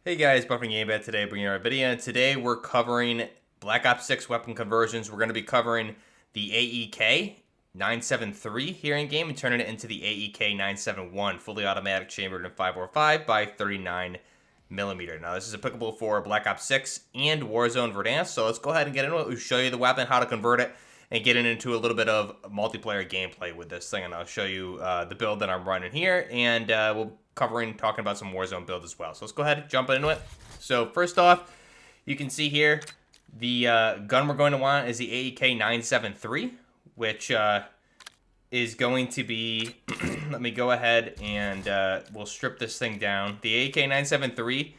Hey guys, Buffing Gamebet today, bringing you our video. And today we're covering Black Ops 6 weapon conversions. We're going to be covering the AEK-973 here in game and turning it into the AEK-971, fully automatic chambered in 545 by 39 millimeter. Now this is applicable for Black Ops 6 and Warzone Verdansk. So let's go ahead and get into it. We'll show you the weapon, how to convert it, and get into a little bit of multiplayer gameplay with this thing. And I'll show you the build that I'm running here, and we'll talking about some Warzone build as well. So let's go ahead and jump into it. So first off, you can see here the gun we're going to want is the AEK-973, which is going to be, let me go ahead and we'll strip this thing down. The AEK-973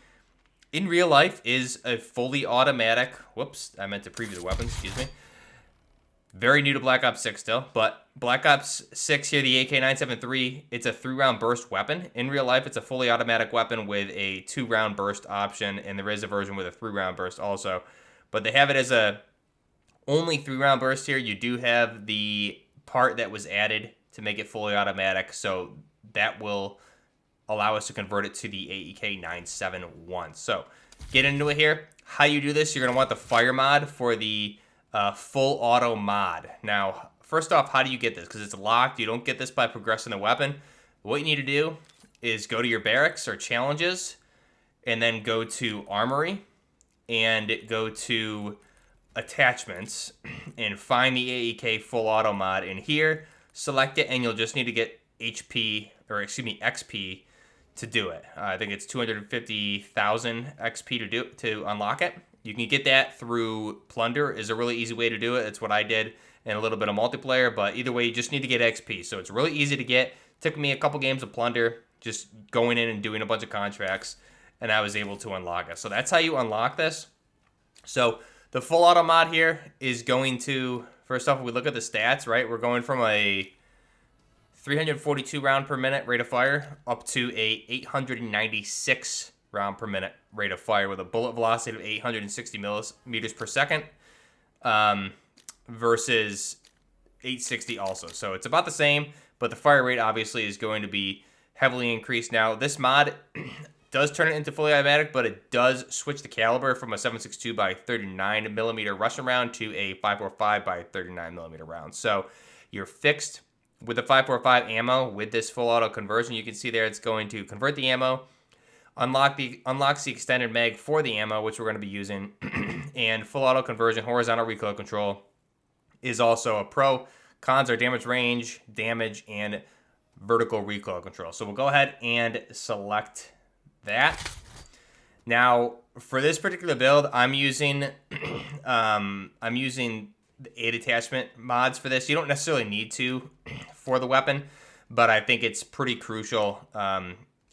in real life is a fully automatic, whoops, I meant to preview the weapons, excuse me. Very new to Black Ops 6 still, but Black Ops 6 here, the AK-973, it's a 3-round burst weapon. In real life, it's a fully automatic weapon with a 2-round burst option, and there is a version with a 3-round burst also. But they have it as a only 3-round burst here. You do have the part that was added to make it fully automatic, so that will allow us to convert it to the AEK-971. So get into it here. How you do this, you're going to want the fire mod for the full auto mod. Now, first off, how do you get this? Because it's locked. You don't get this by progressing the weapon. What you need to do is go to your barracks or challenges, and then go to armory, and go to attachments, and find the AEK full auto mod in here. Select it, and you'll just need to get XP to do it. I think it's 250,000 XP to unlock it. You can get that through Plunder, is a really easy way to do it. It's what I did in a little bit of multiplayer, but either way, you just need to get XP. So it's really easy to get. Took me a couple games of Plunder, just going in and doing a bunch of contracts, and I was able to unlock it. So that's how you unlock this. So the full auto mod here is going to, first off, we look at the stats, right? We're going from a 342 round per minute rate of fire up to a 896 round per minute rate of fire with a bullet velocity of 860 millimeters per second versus 860 also. So it's about the same, but the fire rate obviously is going to be heavily increased. Now, this mod does turn it into fully automatic, but it does switch the caliber from a 7.62 by 39 millimeter Russian round to a 5.45 by 39 millimeter round. So you're fixed with the 5.45 ammo with this full auto conversion. You can see there it's going to convert the ammo, unlocks the extended mag for the ammo, which we're going to be using, and full auto conversion, horizontal recoil control is also a pro. Cons are damage range, damage, and vertical recoil control. So we'll go ahead and select that. Now, for this particular build, I'm using the 8 attachment mods for this. You don't necessarily need to for the weapon, but I think it's pretty crucial.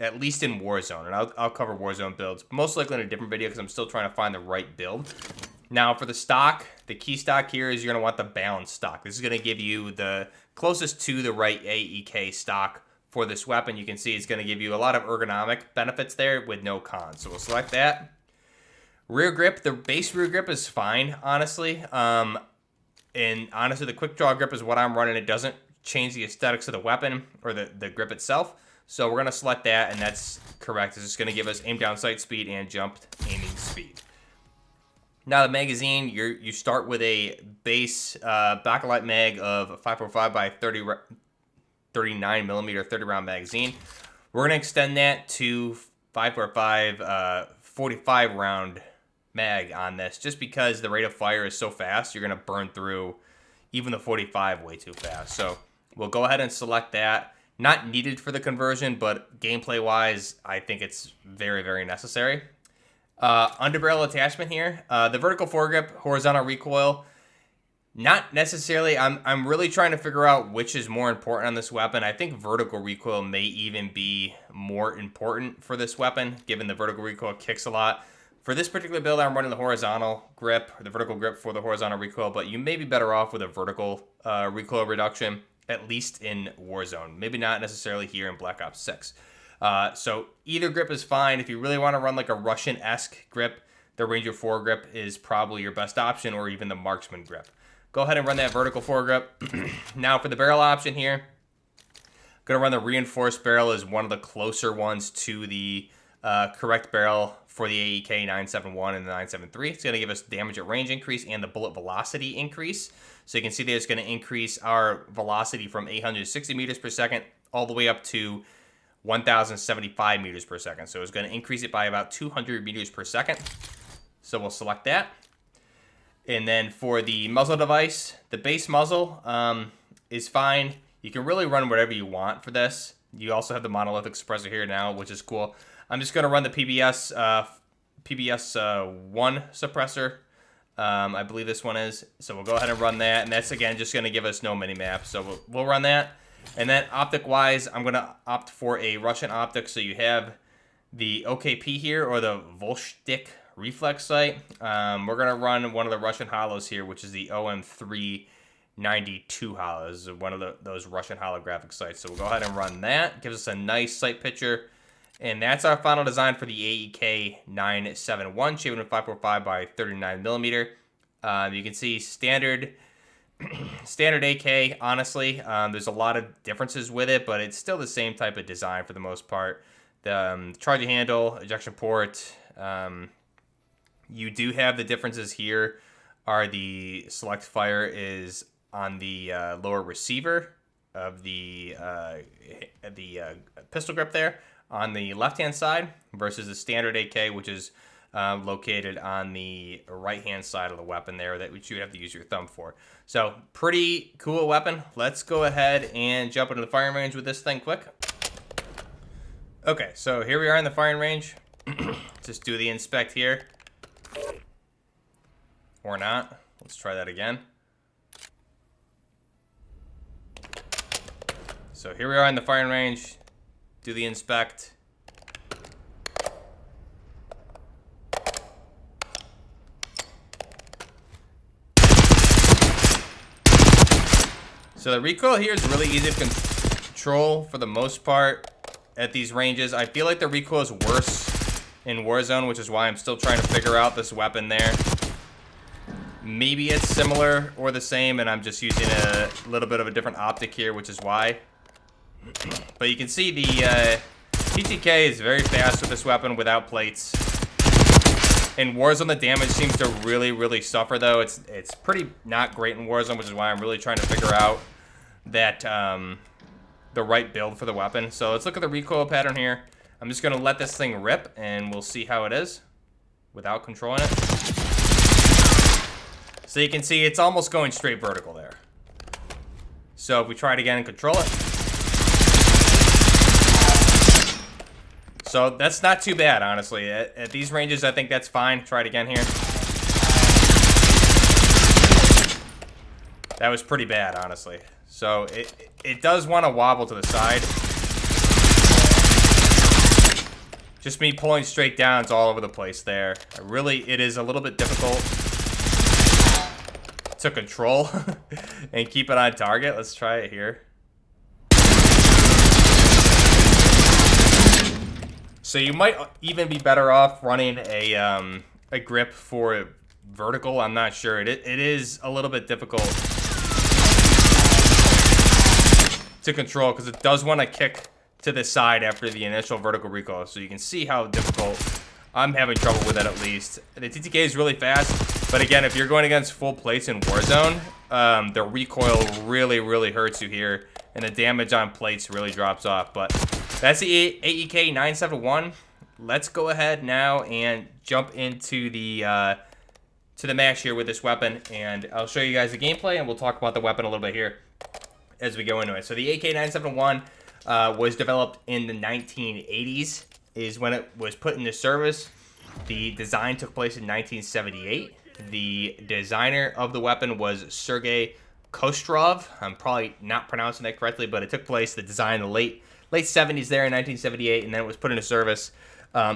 At least in Warzone, and I'll cover Warzone builds most likely in a different video because I'm still trying to find the right build. Now for the stock, the key stock here is you're going to want the balanced stock. This is going to give you the closest to the right AEK stock for this weapon. You can see it's going to give you a lot of ergonomic benefits there with no cons. So we'll select that. Rear grip, the base rear grip is fine, honestly. And honestly, the quick draw grip is what I'm running. It doesn't change the aesthetics of the weapon or the grip itself. So we're going to select that, and that's correct. It's just going to give us aim down sight speed and jumped aiming speed. Now the magazine, you start with a base backlight mag of 5.45 by 39 millimeter 30 round magazine. We're going to extend that to 5.45 45 round mag on this, just because the rate of fire is so fast. You're going to burn through even the 45 way too fast. So we'll go ahead and select that. Not needed for the conversion, but gameplay-wise, I think it's very, very necessary. Underbarrel attachment here. The vertical foregrip, horizontal recoil. Not necessarily. I'm really trying to figure out which is more important on this weapon. I think vertical recoil may even be more important for this weapon, given the vertical recoil kicks a lot. For this particular build, I'm running the horizontal grip, or the vertical grip for the horizontal recoil, but you may be better off with a vertical recoil reduction, at least in Warzone. Maybe not necessarily here in Black Ops 6. So either grip is fine. If you really want to run like a Russian-esque grip, the Ranger foregrip is probably your best option, or even the Marksman grip. Go ahead and run that vertical foregrip. Now for the barrel option here, going to run the reinforced barrel as one of the closer ones to the correct barrel for the AEK-971 and the 973. It's going to give us damage at range increase and the bullet velocity increase. So you can see that it's going to increase our velocity from 860 meters per second all the way up to 1,075 meters per second. So it's going to increase it by about 200 meters per second. So we'll select that. And then for the muzzle device, the base muzzle is fine. You can really run whatever you want for this. You also have the monolithic suppressor here now, which is cool. I'm just going to run the PBS 1 suppressor. I believe this one is. So we'll go ahead and run that. And that's, again, just going to give us no mini-map. So we'll run that. And then optic-wise, I'm going to opt for a Russian optic. So you have the OKP here, or the Volshtik reflex sight. We're going to run one of the Russian hollows here, which is the OM392 hollows, one of those Russian holographic sights. So we'll go ahead and run that. Gives us a nice sight picture. And that's our final design for the AEK-971, shaped in 545 by 39 millimeter. You can see standard AK, honestly. There's a lot of differences with it, but it's still the same type of design for the most part. The charging handle, ejection port. You do have the differences here are the select fire is on the lower receiver of the pistol grip there on the left-hand side versus the standard AK, which is located on the right-hand side of the weapon there, which you would have to use your thumb for. So pretty cool weapon. Let's go ahead and jump into the firing range with this thing quick. Okay, so here we are in the firing range. Just do the inspect here. Or not. Let's try that again. So here we are in the firing range. Do the inspect. So the recoil here is really easy to control for the most part at these ranges. I feel like the recoil is worse in Warzone, which is why I'm still trying to figure out this weapon there. Maybe it's similar or the same, and I'm just using a little bit of a different optic here, which is why. But you can see the TTK is very fast with this weapon without plates. In Warzone, the damage seems to really suffer, though. It's pretty not great in Warzone, which is why I'm really trying to figure out that the right build for the weapon. So let's look at the recoil pattern here. I'm just going to let this thing rip, and we'll see how it is without controlling it. So you can see it's almost going straight vertical there. So if we try it again and control it. So that's not too bad, honestly. At these ranges, I think that's fine. Try it again here. That was pretty bad, honestly. So it does want to wobble to the side. Just me pulling straight down, it's all over the place there. It is a little bit difficult to control and keep it on target. Let's try it here. So you might even be better off running a grip for vertical. I'm not sure. It is a little bit difficult to control because it does want to kick to the side after the initial vertical recoil. So you can see how difficult I'm having trouble with it, at least. The TTK is really fast, but again, if you're going against full plates in Warzone, the recoil really hurts you here, and the damage on plates really drops off. But that's the AEK-971. Let's go ahead now and jump into the match here with this weapon, and I'll show you guys the gameplay, and we'll talk about the weapon a little bit here as we go into it. So the AEK-971 was developed in the 1980s, is when it was put into service. The design took place in 1978. The designer of the weapon was Sergey Koksharov. I'm probably not pronouncing that correctly, but it took place, the design, in the late 70s there in 1978, and then it was put into service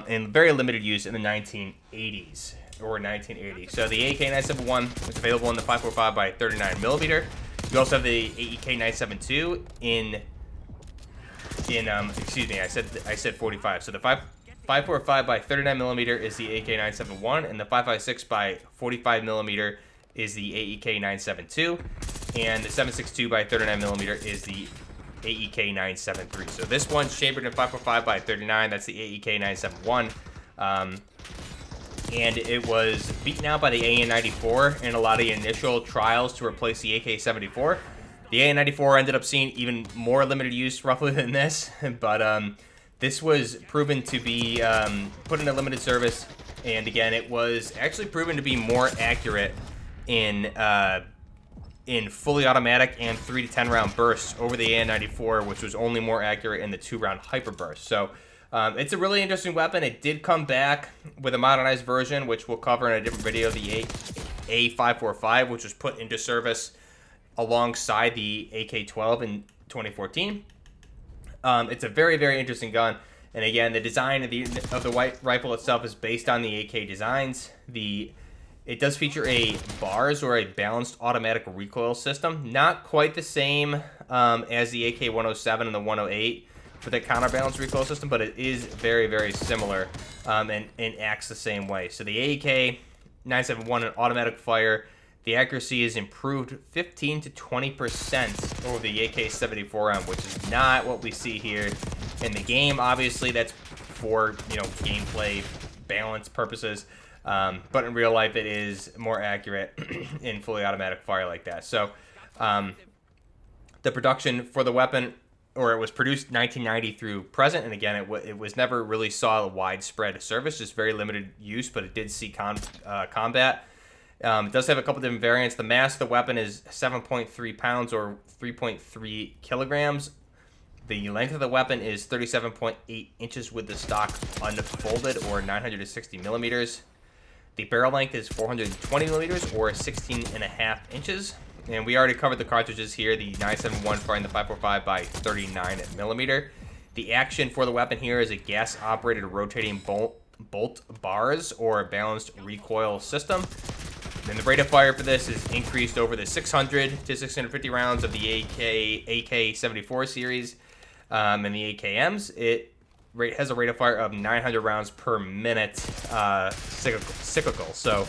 in very limited use in the 1980s or 1980. So the AEK-971 is available in the 545 by 39 millimeter. You also have the AEK-972 in excuse me, I said 45. So the 545 by 39 millimeter is the AEK-971, and the 556 by 45 millimeter is the AEK-972, and the 762 by 39 millimeter is the AEK-973. So this one's chambered in 5.5 by 39. That's the AEK-971. And it was beaten out by the AN-94 in a lot of the initial trials to replace the AK-74. The AN-94 ended up seeing even more limited use roughly than this, but this was proven to be put into limited service, and again, it was actually proven to be more accurate in fully automatic and 3 to 10 round bursts over the AN-94, which was only more accurate in the 2-round hyper burst. So it's a really interesting weapon. It did come back with a modernized version, which we'll cover in a different video, the A545, which was put into service alongside the AK-12 in 2014. It's a very, very interesting gun. And again, the design of the white rifle itself is based on the AK designs. It does feature a bars or a balanced automatic recoil system. Not quite the same as the AK-107 and the 108 for the counterbalance recoil system, but it is very, very similar and acts the same way. So the AEK-971, an automatic fire, the accuracy is improved 15 to 20% over the AK-74M, which is not what we see here in the game. Obviously, that's for gameplay balance purposes, but in real life, it is more accurate in fully automatic fire like that. So, the production for the weapon, or it was produced 1990 through present, and again, it was never really saw a widespread service, just very limited use, but it did see combat. It does have a couple different variants. The mass of the weapon is 7.3 pounds or 3.3 kilograms. The length of the weapon is 37.8 inches with the stock unfolded, or 960 millimeters. The barrel length is 420 millimeters or 16.5 inches. And we already covered the cartridges here. The 971 firing the 5.45 by 39 millimeter. The action for the weapon here is a gas-operated rotating bolt bars or a balanced recoil system. And the rate of fire for this is increased over the 600 to 650 rounds of the AK-74 series and the AKMs. It has a rate of fire of 900 rounds per minute cyclical. So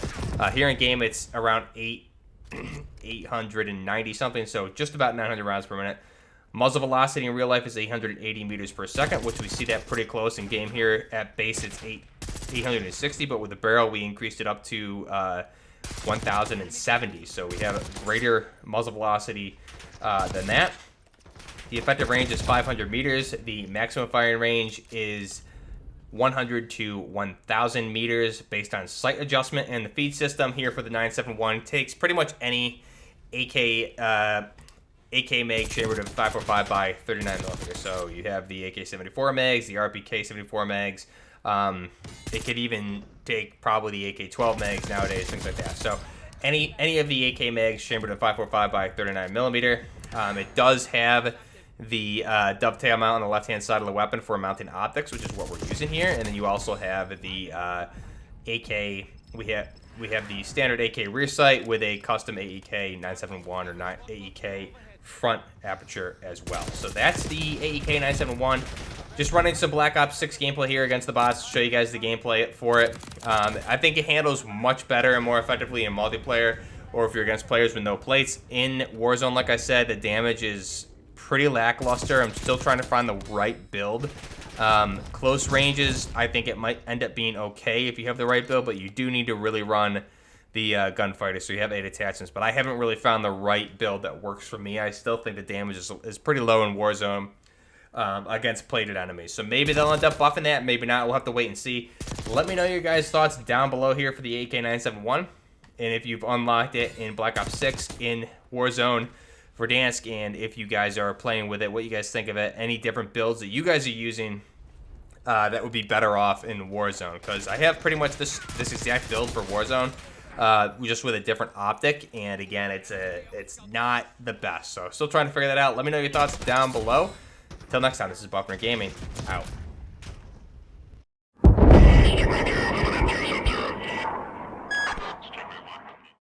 here in game, it's around 890 something, so just about 900 rounds per minute. Muzzle velocity in real life is 880 meters per second, which we see that pretty close in game here. At base, it's 860, but with the barrel, we increased it up to 1,070. So we have a greater muzzle velocity than that. The effective range is 500 meters. The maximum firing range is 100 to 1,000 meters based on sight adjustment. And the feed system here for the 971 takes pretty much any AK mag chambered in 5.45 by 39 millimeters. So you have the AK-74 mags, the RPK-74 mags. It could even take probably the AK-12 mags nowadays, things like that. So any of the AK mags chambered in 5.45 by 39 millimeter. It does have the dovetail mount on the left-hand side of the weapon for mounting optics, which is what we're using here. And then you also have the AK. We have the standard AK rear sight with a custom AEK-971 or AEK front aperture as well. So that's the AEK-971. Just running some Black Ops 6 gameplay here against the bots to show you guys the gameplay for it. I think it handles much better and more effectively in multiplayer, or if you're against players with no plates. In Warzone, like I said, the damage is pretty lackluster. I'm still trying to find the right build. Close ranges, I think it might end up being okay if you have the right build, but you do need to really run the gunfighter, so you have 8 attachments. But I haven't really found the right build that works for me. I still think the damage is pretty low in Warzone against plated enemies. So maybe they'll end up buffing that, maybe not. We'll have to wait and see. Let me know your guys' thoughts down below here for the AK-971. And if you've unlocked it in Black Ops 6 in Warzone, Verdansk, and if you guys are playing with it, what you guys think of it, any different builds that you guys are using that would be better off in Warzone, because I have pretty much this exact build for Warzone, just with a different optic, and again, it's not the best, so still trying to figure that out. Let me know your thoughts down below. Until next time, this is Buffner Gaming, out.